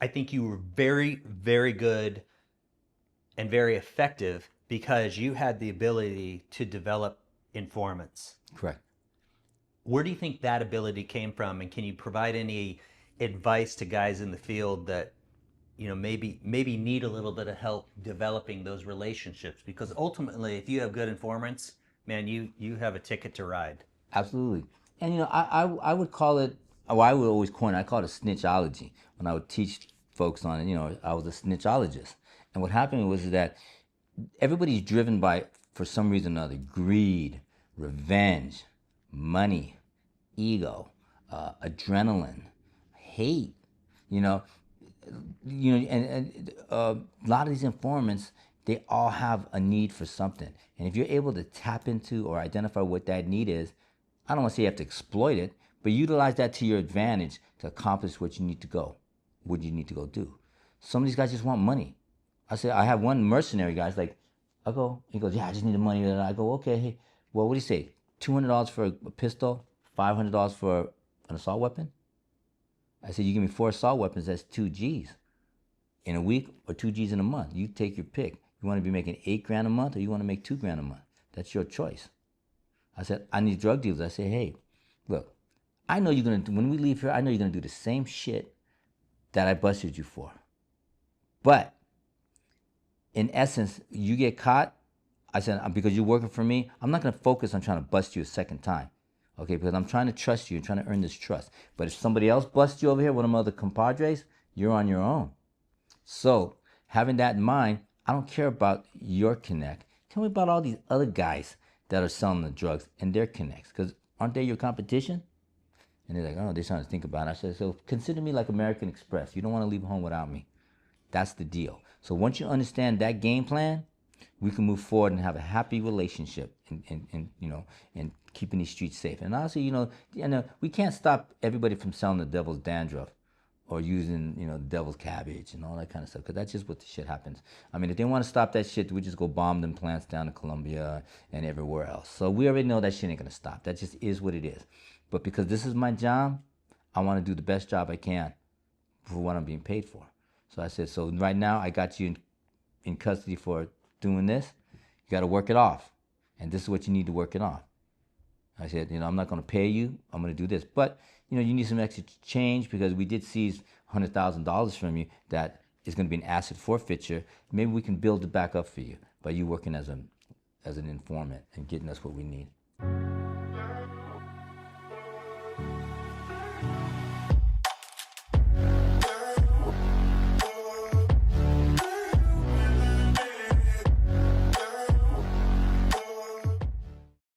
I think you were very, very good and very effective because you had the ability to develop informants. Correct. Where do you think that ability came from, and can you provide any advice to guys in the field that maybe need a little bit of help developing those relationships? Because ultimately, if you have good informants, man, you have a ticket to ride. Absolutely. And I would call it, or I would always coin it, I call it snitchology. When I would teach folks on it, I was a snitchologist. And what happened was that everybody's driven by, for some reason or another, greed, revenge, money, ego, adrenaline, hate. You know, and a lot of these informants, they all have a need for something. And if you're able to tap into or identify what that need is, I don't want to say you have to exploit it, but utilize that to your advantage to accomplish what you need to go do. Some of these guys just want money. I have one mercenary guy. It's like, he goes, yeah, I just need the money. And I go, okay, hey, well, what do you say? $200 for a pistol, $500 for an assault weapon? I said, you give me 4 assault weapons, that's 2 G's in a week or 2 G's in a month. You take your pick. You want to be making 8 grand a month or you want to make 2 grand a month? That's your choice. I said, I need drug dealers. I say, hey, look, I know you're going to, when we leave here, I know you're going to do the same shit that I busted you for. But in essence, you get caught. I said, because you're working for me, I'm not going to focus on trying to bust you a second time. Okay, because I'm trying to trust you and trying to earn this trust. But if somebody else busts you over here, one of my other compadres, you're on your own. So having that in mind, I don't care about your connect. Tell me about all these other guys that are selling the drugs and their connects, because aren't they your competition? And they're like, oh, they're trying to think about it. I said, so consider me like American Express. You don't want to leave home without me. That's the deal. So once you understand that game plan, we can move forward and have a happy relationship and keeping these streets safe. And honestly, we can't stop everybody from selling the devil's dandruff or using, the devil's cabbage and all that kind of stuff, because that's just what the shit happens. I mean, if they want to stop that shit, we just go bomb them plants down in Colombia and everywhere else. So we already know that shit ain't going to stop. That just is what it is. But because this is my job, I want to do the best job I can for what I'm being paid for. So I said, so right now I got you in custody for doing this. You got to work it off. And this is what you need to work it off. I said, I'm not going to pay you. I'm going to do this. But, you need some extra change because we did seize $100,000 from you that is going to be an asset forfeiture. Maybe we can build it back up for you by you working as an informant and getting us what we need.